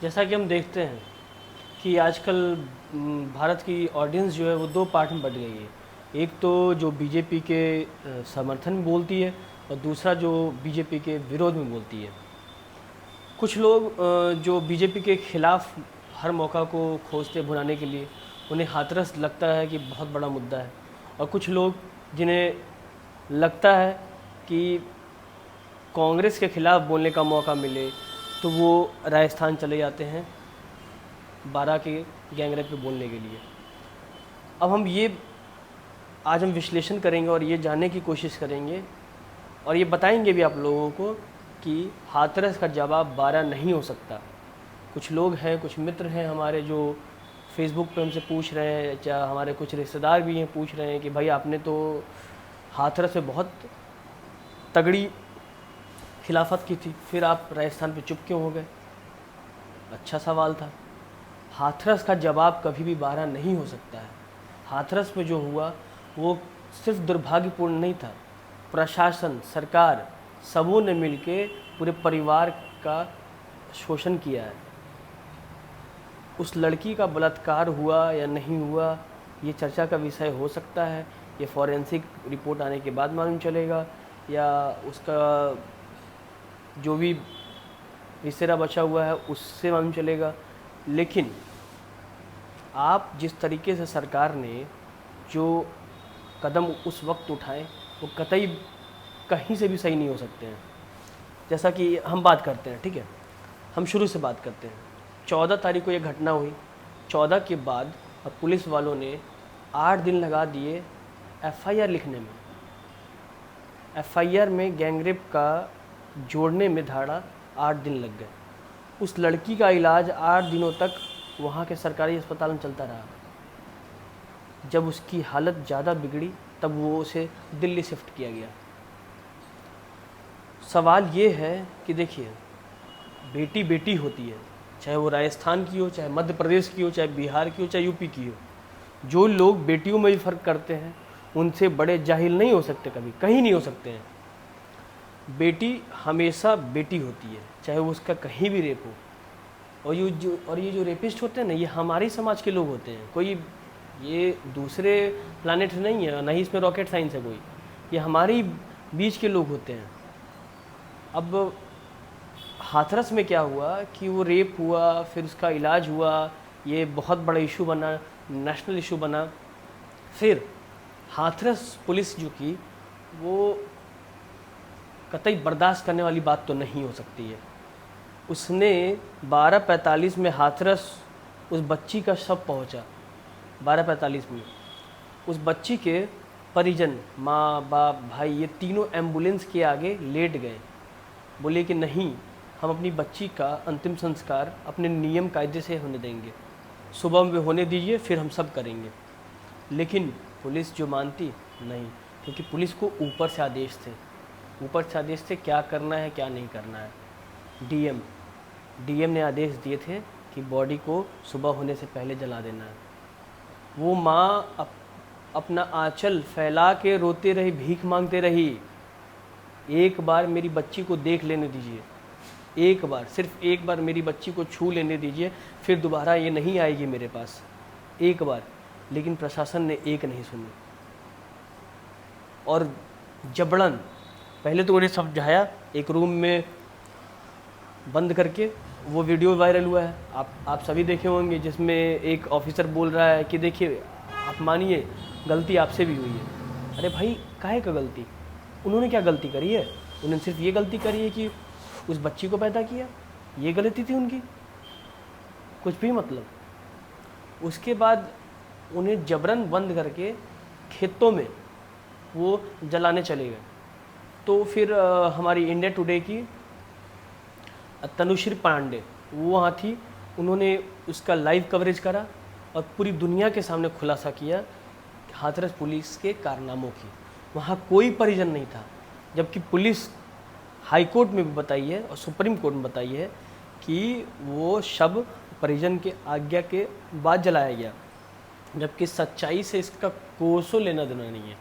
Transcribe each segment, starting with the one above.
जैसा कि हम देखते हैं कि आजकल भारत की ऑडियंस जो है वो दो पार्ट में बट गई है। एक तो जो बीजेपी के समर्थन में बोलती है और दूसरा जो बीजेपी के विरोध में बोलती है। कुछ लोग जो बीजेपी के खिलाफ हर मौका को खोजते भुनाने के लिए, उन्हें हाथरस लगता है कि बहुत बड़ा मुद्दा है। और कुछ लोग जिन्हें लगता है कि कांग्रेस के खिलाफ बोलने का मौका मिले तो वो राजस्थान चले जाते हैं बारह के गैंगरेप पे बोलने के लिए। अब आज हम विश्लेषण करेंगे और ये जानने की कोशिश करेंगे और ये बताएंगे भी आप लोगों को कि हाथरस का जवाब 12 नहीं हो सकता। कुछ लोग हैं, कुछ मित्र हैं हमारे जो फेसबुक पे हमसे पूछ रहे हैं, चाहे हमारे कुछ रिश्तेदार भी हैं, पूछ रहे हैं कि भाई आपने तो हाथरस पे बहुत तगड़ी खिलाफत की थी, फिर आप राजस्थान पे चुप क्यों हो गए? अच्छा सवाल था। हाथरस का जवाब कभी भी 12 नहीं हो सकता है। हाथरस में जो हुआ वो सिर्फ दुर्भाग्यपूर्ण नहीं था। प्रशासन, सरकार, सबों ने मिलके पूरे परिवार का शोषण किया है। उस लड़की का बलात्कार हुआ या नहीं हुआ ये चर्चा का विषय हो सकता है। ये फॉरेंसिक रिपोर्ट आने के बाद मालूम चलेगा या उसका जो भी हिस्सेरा बचा हुआ है उससे मालूम चलेगा। लेकिन आप जिस तरीके से सरकार ने जो कदम उस वक्त उठाए वो कतई कहीं से भी सही नहीं हो सकते हैं। जैसा कि हम बात करते हैं, ठीक है, हम शुरू से बात करते हैं। 14 तारीख को ये घटना हुई। 14 के बाद अब पुलिस वालों ने 8 दिन लगा दिए एफआईआर लिखने में। एफआईआर में गैंगरेप का जोड़ने में धारा 8 दिन लग गए। उस लड़की का इलाज 8 दिनों तक वहाँ के सरकारी अस्पताल में चलता रहा। जब उसकी हालत ज़्यादा बिगड़ी तब वो उसे दिल्ली शिफ्ट किया गया। सवाल ये है कि देखिए, बेटी बेटी होती है, चाहे वो राजस्थान की हो, चाहे मध्य प्रदेश की हो, चाहे बिहार की हो, चाहे यूपी की हो। जो लोग बेटियों में भी फ़र्क करते हैं उनसे बड़े जाहिल नहीं हो सकते, कभी कहीं नहीं हो सकते हैं। बेटी हमेशा बेटी होती है, चाहे वो उसका कहीं भी रेप हो। और ये जो रेपिस्ट होते हैं ना, ये हमारे समाज के लोग होते हैं। कोई ये दूसरे प्लानेट नहीं है, नहीं इसमें रॉकेट साइंस है कोई, ये हमारे बीच के लोग होते हैं। अब हाथरस में क्या हुआ कि वो रेप हुआ, फिर उसका इलाज हुआ, ये बहुत बड़ा इशू बना, नेशनल इशू बना। फिर हाथरस पुलिस जो की वो कतई बर्दाश्त करने वाली बात तो नहीं हो सकती है। उसने 12:45 में हाथरस उस बच्ची का शव पहुंचा। 12:45 में उस बच्ची के परिजन, माँ बाप भाई, ये तीनों एम्बुलेंस के आगे लेट गए। बोले कि नहीं, हम अपनी बच्ची का अंतिम संस्कार अपने नियम कायदे से होने देंगे, सुबह में होने दीजिए, फिर हम सब करेंगे। लेकिन पुलिस जो मानती नहीं, क्योंकि पुलिस को ऊपर से आदेश थे क्या करना है क्या नहीं करना है। डीएम ने आदेश दिए थे कि बॉडी को सुबह होने से पहले जला देना है। वो माँ अपना आंचल फैला के रोते रही, भीख मांगते रही, एक बार मेरी बच्ची को देख लेने दीजिए, एक बार, सिर्फ एक बार मेरी बच्ची को छू लेने दीजिए, फिर दोबारा ये नहीं आएगी मेरे पास, एक बार। लेकिन प्रशासन ने एक नहीं सुनी और जबरन पहले तो उन्हें समझाया, एक रूम में बंद करके। वो वीडियो वायरल हुआ है, आप सभी देखे होंगे, जिसमें एक ऑफिसर बोल रहा है कि देखिए आप मानिए गलती आपसे भी हुई है। अरे भाई, काहे का गलती? उन्होंने क्या गलती करी है? उन्होंने सिर्फ ये गलती करी है कि उस बच्ची को पैदा किया, ये गलती थी उनकी, कुछ भी मतलब। उसके बाद उन्हें जबरन बंद करके खेतों में वो जलाने चले गए। तो फिर हमारी इंडिया टुडे की तनुश्री पांडे वो वहाँ थी, उन्होंने उसका लाइव कवरेज करा और पूरी दुनिया के सामने खुलासा किया हाथरस पुलिस के कारनामों की। वहाँ कोई परिजन नहीं था, जबकि पुलिस हाई कोर्ट में भी बताई है और सुप्रीम कोर्ट में बताई है कि वो शव परिजन के आज्ञा के बाद जलाया गया, जबकि सच्चाई से इसका कोसों लेना देना नहीं है।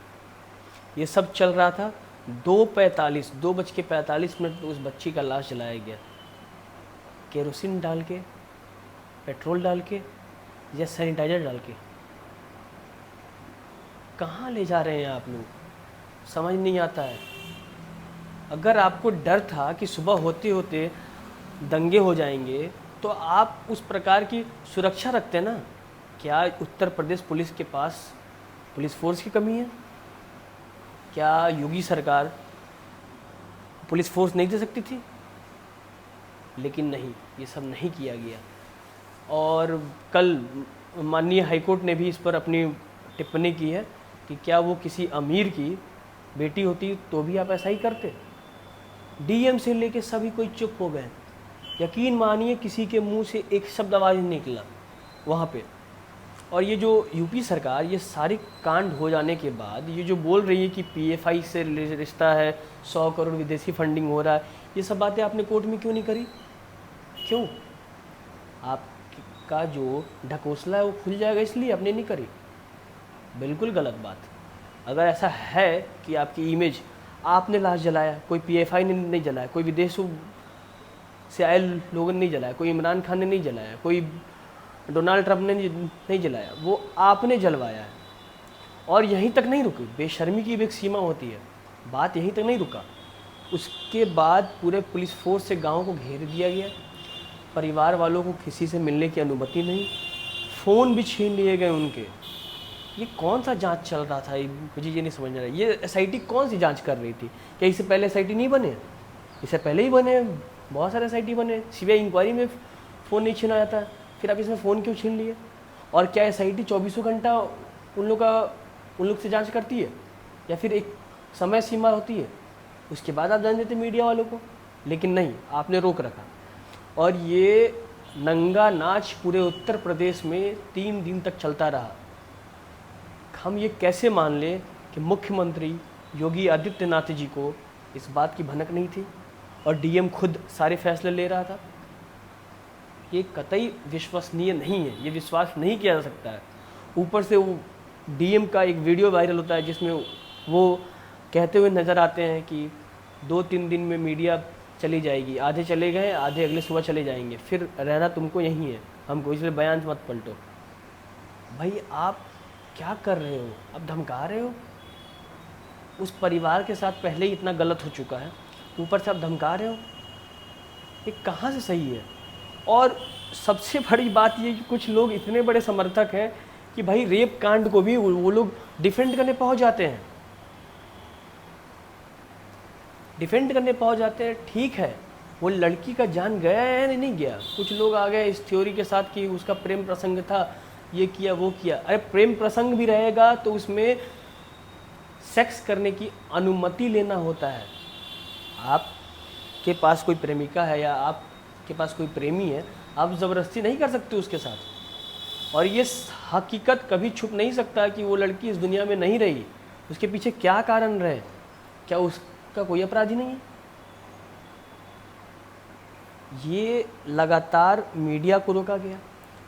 ये सब चल रहा था। 2:45 पर उस बच्ची का लाश जलाया गया, केरोसिन डाल के पेट्रोल डाल के या सैनिटाइज़र डाल के? कहाँ ले जा रहे हैं आप लोग, समझ नहीं आता है। अगर आपको डर था कि सुबह होते होते दंगे हो जाएंगे तो आप उस प्रकार की सुरक्षा रखते ना। क्या उत्तर प्रदेश पुलिस के पास पुलिस फोर्स की कमी है? क्या योगी सरकार पुलिस फोर्स नहीं दे सकती थी? लेकिन नहीं, ये सब नहीं किया गया। और कल माननीय हाईकोर्ट ने भी इस पर अपनी टिप्पणी की है कि क्या वो किसी अमीर की बेटी होती तो भी आप ऐसा ही करते? डीएम से लेके सभी कोई चुप हो गए। यकीन मानिए किसी के मुंह से एक शब्द आवाज़ नहीं निकला वहाँ पे। और ये जो यूपी सरकार ये सारी कांड हो जाने के बाद ये जो बोल रही है कि पीएफआई से रिश्ता है, 100 करोड़ विदेशी फंडिंग हो रहा है, ये सब बातें आपने कोर्ट में क्यों नहीं करी? क्यों? आपका जो ढकोसला है वो खुल जाएगा इसलिए आपने नहीं करी। बिल्कुल गलत बात। अगर ऐसा है कि आपकी इमेज, आपने लाश जलाया, कोई पीएफआई ने नहीं जलाया, कोई विदेशों से आए लोगों ने नहीं जलाया, कोई इमरान खान ने नहीं जलाया, कोई डोनाल्ड ट्रंप ने नहीं जलाया, वो आपने जलवाया है। और यहीं तक नहीं रुकी, बेशर्मी की भी एक सीमा होती है, बात यहीं तक नहीं रुका। उसके बाद पूरे पुलिस फोर्स से गांव को घेर दिया गया, परिवार वालों को किसी से मिलने की अनुमति नहीं, फ़ोन भी छीन लिए गए उनके। ये कौन सा जांच चल रहा था? मुझे ये नहीं समझ आ रहा है। ये एसआईटी कौन सी जांच कर रही थी? क्या इससे पहले एसआईटी नहीं बने? इससे पहले ही बने, बहुत सारे एसआईटी बने। सीबीआई इंक्वायरी में फ़ोन नहीं छीना जाता, फिर आप इसमें फ़ोन क्यों छीन लिए? और क्या एसआईटी 24 घंटा उन लोग से जांच करती है, या फिर एक समय सीमा होती है, उसके बाद आप जान देते मीडिया वालों को? लेकिन नहीं, आपने रोक रखा। और ये नंगा नाच पूरे उत्तर प्रदेश में 3 दिन तक चलता रहा। हम ये कैसे मान लें कि मुख्यमंत्री योगी आदित्यनाथ जी को इस बात की भनक नहीं थी और डीएम खुद सारे फैसले ले रहा था? ये कतई विश्वसनीय नहीं है, ये विश्वास नहीं किया जा सकता है। ऊपर से वो डीएम का एक वीडियो वायरल होता है जिसमें वो कहते हुए नज़र आते हैं कि 2-3 दिन में मीडिया चली जाएगी, आधे चले गए, आधे अगले सुबह चले जाएंगे, फिर रहना तुमको यहीं है, हमको इसलिए बयान मत पलटो। भाई आप क्या कर रहे हो? आप धमका रहे हो। उस परिवार के साथ पहले ही इतना गलत हो चुका है, ऊपर से आप धमका रहे हो। ये कहाँ से सही है? और सबसे बड़ी बात ये कि कुछ लोग इतने बड़े समर्थक हैं कि भाई रेप कांड को भी वो लोग डिफेंड करने पहुंच जाते हैं, ठीक है, वो लड़की का जान गया है या नहीं गया? कुछ लोग आ गए इस थ्योरी के साथ कि उसका प्रेम प्रसंग था, ये किया वो किया। अरे प्रेम प्रसंग भी रहेगा तो उसमें सेक्स करने की अनुमति लेना होता है। आपके पास कोई प्रेमिका है या आपके पास कोई प्रेमी है, आप ज़बरदस्ती नहीं कर सकते उसके साथ। और ये हकीकत कभी छुप नहीं सकता कि वो लड़की इस दुनिया में नहीं रही, उसके पीछे क्या कारण रहे, क्या उसका कोई अपराध ही नहीं है? ये लगातार मीडिया को रोका गया।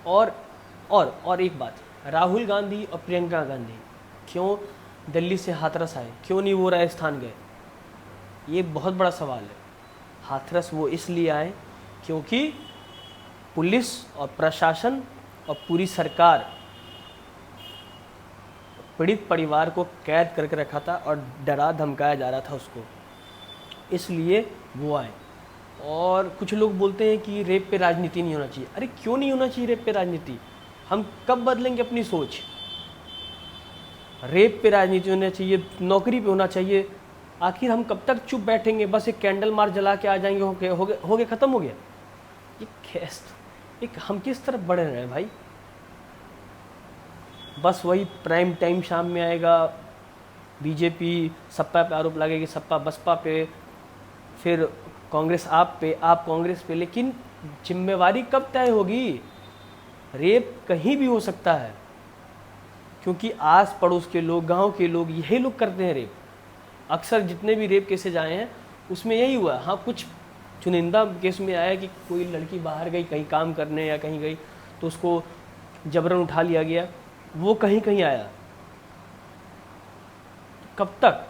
और एक बात, राहुल गांधी और प्रियंका गांधी क्यों दिल्ली से हाथरस आए, क्यों नहीं वो राजस्थान गए? ये बहुत बड़ा सवाल है। हाथरस वो इसलिए आए क्योंकि पुलिस और प्रशासन और पूरी सरकार पीड़ित परिवार को कैद करके रखा था और डरा धमकाया जा रहा था उसको, इसलिए वो आए। और कुछ लोग बोलते हैं कि रेप पे राजनीति नहीं होना चाहिए। अरे क्यों नहीं होना चाहिए रेप पे राजनीति? हम कब बदलेंगे अपनी सोच? रेप पे राजनीति होना चाहिए, नौकरी पे होना चाहिए। आखिर हम कब तक चुप बैठेंगे? बस एक कैंडल मार्च जला के आ जाएंगे, हो गया ख़त्म हो गया। एक हम किस तरफ बढ़ रहे हैं भाई? बस वही प्राइम टाइम शाम में आएगा, बीजेपी सपा पे आरोप लगेगी, सपा बसपा पे, फिर कांग्रेस आप पे, आप कांग्रेस पे। लेकिन जिम्मेवारी कब तय होगी? रेप कहीं भी हो सकता है, क्योंकि आस पड़ोस के लोग, गांव के लोग, यही लोग करते हैं रेप। अक्सर जितने भी रेप केसेज आए हैं उसमें यही हुआ। हाँ, कुछ चुनिंदा केस में आया कि कोई लड़की बाहर गई कहीं काम करने या कहीं गई तो उसको जबरन उठा लिया गया, वो कहीं कहीं आया। कब तक?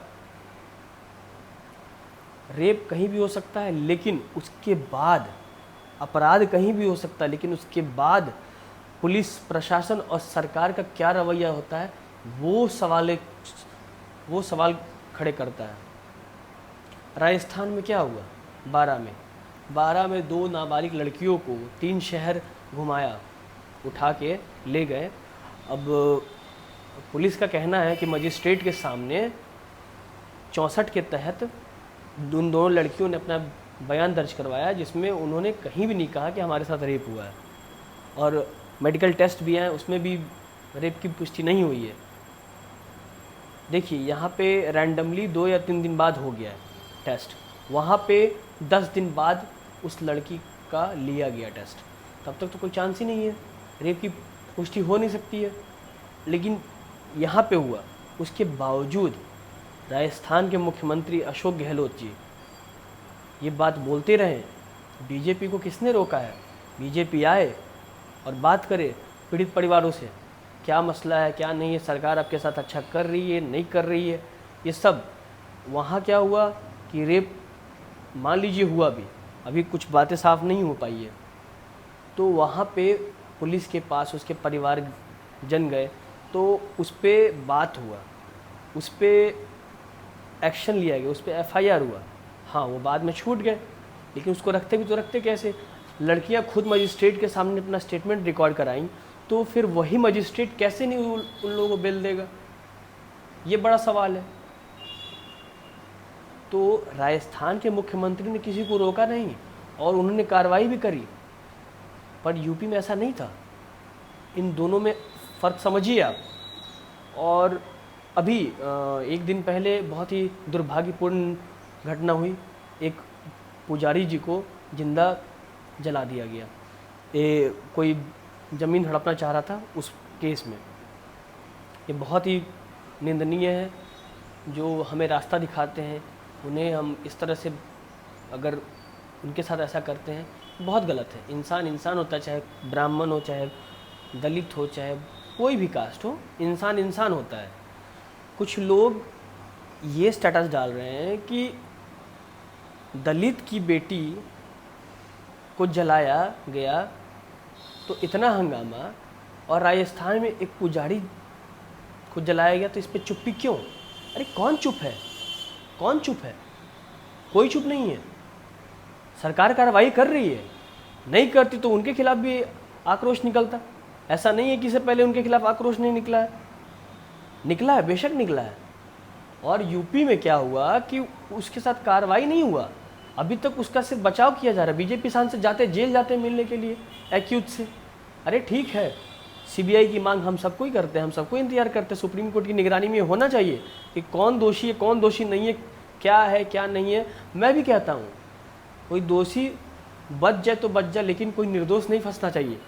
रेप कहीं भी हो सकता है, लेकिन उसके बाद अपराध कहीं भी हो सकता है, लेकिन उसके बाद पुलिस प्रशासन और सरकार का क्या रवैया होता है, वो सवाल खड़े करता है। राजस्थान में क्या हुआ, 12 में 2 नाबालिग लड़कियों को 3 शहर घुमाया, उठा के ले गए। अब पुलिस का कहना है कि मजिस्ट्रेट के सामने 64 के तहत उन दोनों लड़कियों ने अपना बयान दर्ज करवाया, जिसमें उन्होंने कहीं भी नहीं कहा कि हमारे साथ रेप हुआ है, और मेडिकल टेस्ट भी हैं, उसमें भी रेप की पुष्टि नहीं हुई है। देखिए यहाँ पे रैंडमली 2 या 3 दिन बाद हो गया है टेस्ट, वहाँ पे 10 दिन बाद उस लड़की का लिया गया टेस्ट, तब तक तो कोई चांस ही नहीं है, रेप की पुष्टि हो नहीं सकती है। लेकिन यहाँ पे हुआ, उसके बावजूद राजस्थान के मुख्यमंत्री अशोक गहलोत जी ये बात बोलते रहे। बीजेपी को किसने रोका है? बीजेपी आए और बात करे पीड़ित परिवारों से, क्या मसला है, क्या नहीं है, सरकार आपके साथ अच्छा कर रही है, नहीं कर रही है, ये सब। वहाँ क्या हुआ कि रेप मान लीजिए हुआ भी, अभी कुछ बातें साफ नहीं हो पाई है, तो वहाँ पे पुलिस के पास उसके परिवार जन गए, तो उस पर बात हुआ, उस पर एक्शन लिया गया, उस पर FIR हुआ। हाँ, वो बाद में छूट गए, लेकिन उसको रखते भी तो रखते कैसे? लड़कियां खुद मजिस्ट्रेट के सामने अपना स्टेटमेंट रिकॉर्ड कराईं, तो फिर वही मजिस्ट्रेट कैसे नहीं उन लोगों को बेल देगा? ये बड़ा सवाल है। तो राजस्थान के मुख्यमंत्री ने किसी को रोका नहीं और उन्होंने कार्रवाई भी करी, पर यूपी में ऐसा नहीं था। इन दोनों में फ़र्क समझिए आप। और अभी एक दिन पहले बहुत ही दुर्भाग्यपूर्ण घटना हुई, एक पुजारी जी को जिंदा जला दिया गया, कोई ज़मीन हड़पना चाह रहा था उस केस में। ये बहुत ही निंदनीय है। जो हमें रास्ता दिखाते हैं उन्हें हम इस तरह से अगर उनके साथ ऐसा करते हैं, बहुत गलत है। इंसान इंसान होता है, चाहे ब्राह्मण हो, चाहे दलित हो, चाहे कोई भी कास्ट हो, इंसान इंसान होता है। कुछ लोग ये स्टेटस डाल रहे हैं कि दलित की बेटी को जलाया गया तो इतना हंगामा, और राजस्थान में एक पुजारी को जलाया गया तो इस पर चुप्पी क्यों? अरे कौन चुप है? कौन चुप है? कोई चुप नहीं है। सरकार कार्रवाई कर रही है, नहीं करती तो उनके खिलाफ भी आक्रोश निकलता। ऐसा नहीं है कि इससे पहले उनके खिलाफ आक्रोश नहीं निकला है, निकला है, बेशक निकला है। और यूपी में क्या हुआ कि उसके साथ कार्रवाई नहीं हुआ, अभी तक उसका सिर्फ बचाव किया जा रहा है। बीजेपी सांसद जाते जेल जाते मिलने के लिए एक्यूज से। अरे ठीक है, CBI की मांग हम सबको ही करते हैं, हम सबको इंतजार करते हैं। सुप्रीम कोर्ट की निगरानी में होना चाहिए कि कौन दोषी है, कौन दोषी नहीं है, क्या है क्या नहीं है। मैं भी कहता हूँ कोई दोषी बच जाए तो बच जाए, लेकिन कोई निर्दोष नहीं फंसना चाहिए।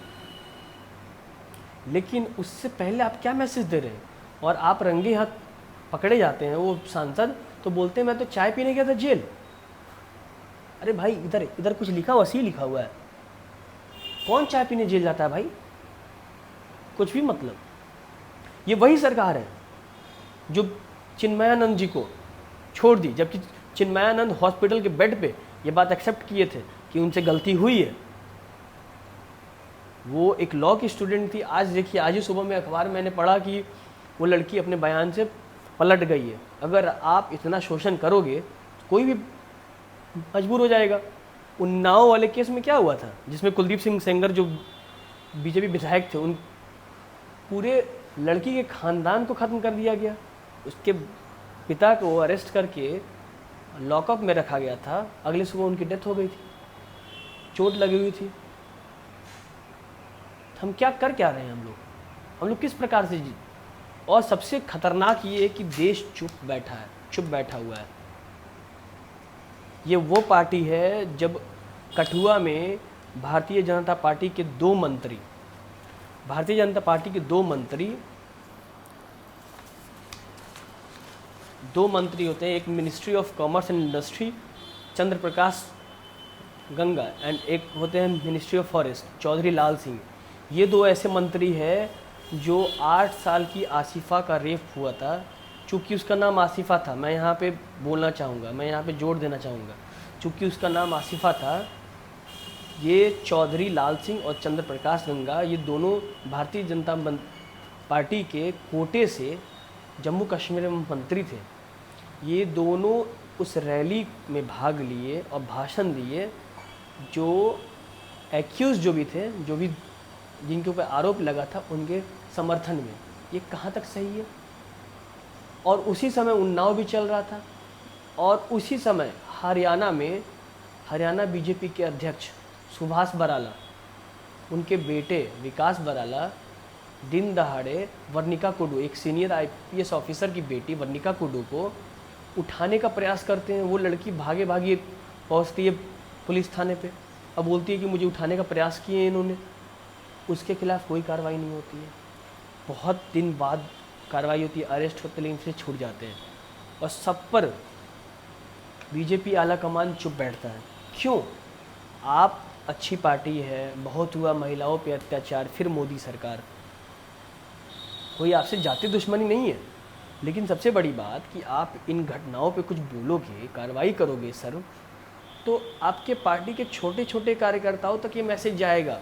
लेकिन उससे पहले आप क्या मैसेज दे रहे हैं? और आप रंगे हाथ पकड़े जाते हैं। वो सांसद तो बोलते हैं मैं तो चाय पीने गया था जेल। अरे भाई इधर इधर कुछ लिखा हुआ, सी लिखा हुआ है, कौन चाय पीने जेल जाता है भाई? कुछ भी मतलब। ये वही सरकार है जो चिन्मयानंद जी को छोड़ दी, जबकि चिन्मयानंद हॉस्पिटल के बेड पे ये बात एक्सेप्ट किए थे कि उनसे गलती हुई है। वो एक लॉ की स्टूडेंट थी। आज देखिए, आज ही सुबह में अखबार मैंने पढ़ा कि वो लड़की अपने बयान से पलट गई है। अगर आप इतना शोषण करोगे तो कोई भी मजबूर हो जाएगा। उन्नाव वाले केस में क्या हुआ था, जिसमें कुलदीप सिंह सेंगर जो बीजेपी विधायक थे, उन पूरे लड़की के खानदान को ख़त्म कर दिया गया। उसके पिता को अरेस्ट करके लॉकअप में रखा गया था, अगले सुबह उनकी डेथ हो गई थी, चोट लगी हुई थी। हम क्या कर क्या रहे हैं? हम लोग किस प्रकार से और सबसे खतरनाक ये है कि देश चुप बैठा हुआ है। ये वो पार्टी है, जब कठुआ में भारतीय जनता पार्टी के दो मंत्री होते हैं। एक ministry of commerce and industry Chandra Prakash Ganga, and एक होते हैं ministry of forest Chaudhary Lal Singh. ये दो ऐसे मंत्री हैं जो 8 साल की आसिफा का रेप हुआ था। चूँकि उसका नाम आसिफा था, मैं यहाँ पे बोलना चाहूँगा, मैं यहाँ पे जोड़ देना चाहूँगा, चूँकि उसका नाम आसिफा था, ये चौधरी लाल सिंह और चंद्र प्रकाश गंगा, ये दोनों भारतीय जनता पार्टी के कोटे से जम्मू कश्मीर में मंत्री थे। ये दोनों उस रैली में भाग लिए और भाषण दिए, जो एक्यूज़ जो भी थे, जो भी जिनके ऊपर आरोप लगा था, उनके समर्थन में। ये कहाँ तक सही है? और उसी समय उन्नाव भी चल रहा था, और उसी समय हरियाणा बीजेपी के अध्यक्ष सुभाष बराला, उनके बेटे विकास बराला दिन दहाड़े वर्णिका कुड्डू, एक सीनियर आईपीएस ऑफिसर की बेटी वर्णिका कुड्डू को उठाने का प्रयास करते हैं। वो लड़की भागे भागे पहुंचती है पुलिस थाने पे, अब बोलती है कि मुझे उठाने का प्रयास किए इन्होंने। उसके खिलाफ़ कोई कार्रवाई नहीं होती है। बहुत दिन बाद कार्रवाई होती है, अरेस्ट होते, लेकिन फिर छूट जाते हैं। और सब पर बीजेपी आला कमान चुप बैठता है। क्यों? आप अच्छी पार्टी है, बहुत हुआ महिलाओं पे अत्याचार, फिर मोदी सरकार, कोई आपसे जाति दुश्मनी नहीं है, लेकिन सबसे बड़ी बात कि आप इन घटनाओं पे कुछ बोलोगे, कार्रवाई करोगे सर, तो आपके पार्टी के छोटे छोटे कार्यकर्ताओं तक ये मैसेज जाएगा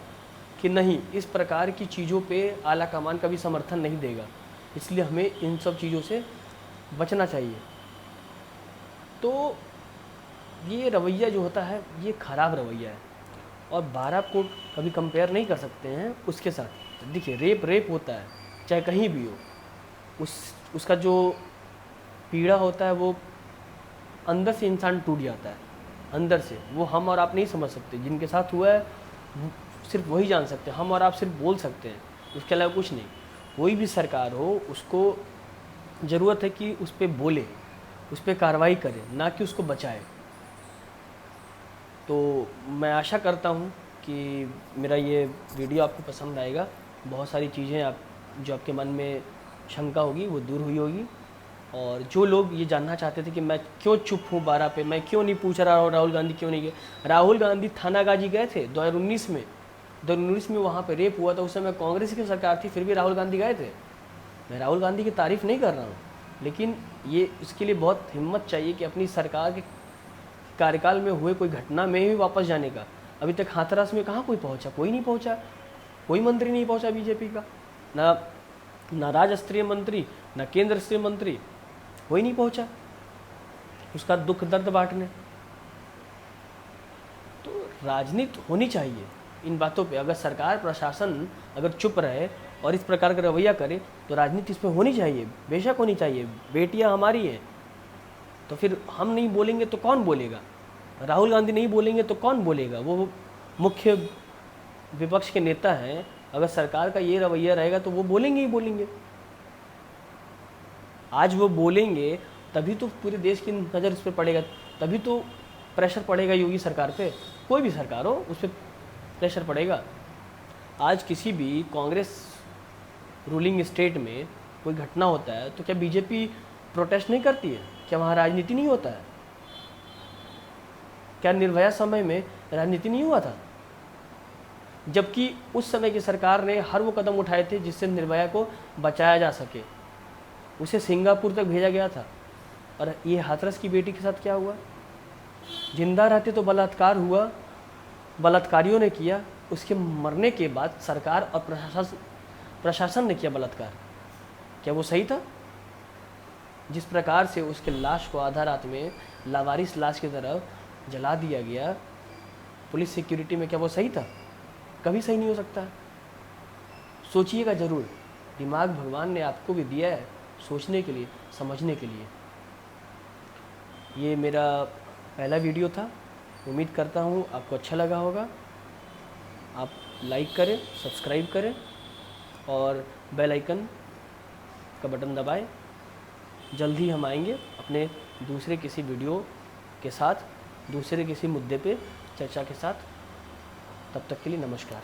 कि नहीं, इस प्रकार की चीज़ों पे आला कमान कभी समर्थन नहीं देगा, इसलिए हमें इन सब चीज़ों से बचना चाहिए। तो ये रवैया जो होता है, ये ख़राब रवैया है, और बारह को कभी कंपेयर नहीं कर सकते हैं उसके साथ। देखिए, रेप होता है, चाहे कहीं भी हो, उसका जो पीड़ा होता है वो अंदर से इंसान टूट जाता है, अंदर से। वो हम और आप नहीं समझ सकते, जिनके साथ हुआ है सिर्फ वही जान सकते हैं। हम और आप सिर्फ बोल सकते हैं, उसके अलावा कुछ नहीं। कोई भी सरकार हो, उसको ज़रूरत है कि उस पर बोले, उस पर कार्रवाई करे, ना कि उसको बचाए। तो मैं आशा करता हूँ कि मेरा ये वीडियो आपको पसंद आएगा। बहुत सारी चीज़ें जो आपके मन में शंका होगी वो दूर हुई होगी। और जो लोग ये जानना चाहते थे कि मैं क्यों चुप हूँ 12 पे, मैं क्यों नहीं पूछ रहा राहुल गांधी क्यों नहीं गए, राहुल गांधी थानागाजी गए थे 2019 में। 2019 में वहाँ पे रेप हुआ था, उस समय कांग्रेस की सरकार थी, फिर भी राहुल गांधी गए थे। मैं राहुल गांधी की तारीफ़ नहीं कर रहा हूँ, लेकिन ये इसके लिए बहुत हिम्मत चाहिए कि अपनी सरकार के कार्यकाल में हुए कोई घटना में ही वापस जाने का। अभी तक हाथरस में कहाँ कोई पहुँचा? कोई नहीं पहुँचा, कोई मंत्री नहीं पहुँचा बीजेपी का, ना राज्य स्तरीय मंत्री, ना केंद्र स्तरीय मंत्री, कोई नहीं पहुँचा उसका दुख दर्द बांटने। तो राजनीति होनी चाहिए इन बातों पे। अगर सरकार प्रशासन अगर चुप रहे और इस प्रकार का रवैया करे, तो राजनीति इस पर होनी चाहिए, बेशक होनी चाहिए। बेटियां हमारी हैं, तो फिर हम नहीं बोलेंगे तो कौन बोलेगा? राहुल गांधी नहीं बोलेंगे तो कौन बोलेगा? वो मुख्य विपक्ष के नेता हैं। अगर सरकार का ये रवैया रहेगा तो वो बोलेंगे ही बोलेंगे। आज वो बोलेंगे तभी तो पूरे देश की नज़र उस पर पड़ेगा, तभी तो प्रेशर पड़ेगा योगी सरकार पे। कोई भी सरकार हो, उस पर प्रेशर पड़ेगा। आज किसी भी कांग्रेस रूलिंग स्टेट में कोई घटना होता है तो क्या बीजेपी प्रोटेस्ट नहीं करती है? क्या वहाँ राजनीति नहीं होता है? क्या निर्भया समय में राजनीति नहीं हुआ था? जबकि उस समय की सरकार ने हर वो कदम उठाए थे जिससे निर्भया को बचाया जा सके। उसे सिंगापुर तक भेजा गया था। और ये हाथरस की बेटी के साथ क्या हुआ? जिंदा रहते तो बलात्कार हुआ, बलात्कारियों ने किया, उसके मरने के बाद सरकार और प्रशासन ने किया बलात्कार। क्या वो सही था? जिस प्रकार से उसके लाश को आधा रात में लावारिस लाश की तरह जला दिया गया पुलिस सिक्योरिटी में, क्या वो सही था? कभी सही नहीं हो सकता। सोचिएगा ज़रूर। दिमाग भगवान ने आपको भी दिया है सोचने के लिए, समझने के लिए। ये मेरा पहला वीडियो था। उम्मीद करता हूँ आपको अच्छा लगा होगा। आप लाइक करें, सब्सक्राइब करें और बेल आइकन का बटन दबाएं। जल्द ही हम आएंगे अपने दूसरे किसी वीडियो के साथ, दूसरे किसी मुद्दे पे चर्चा के साथ। तब तक के लिए नमस्कार।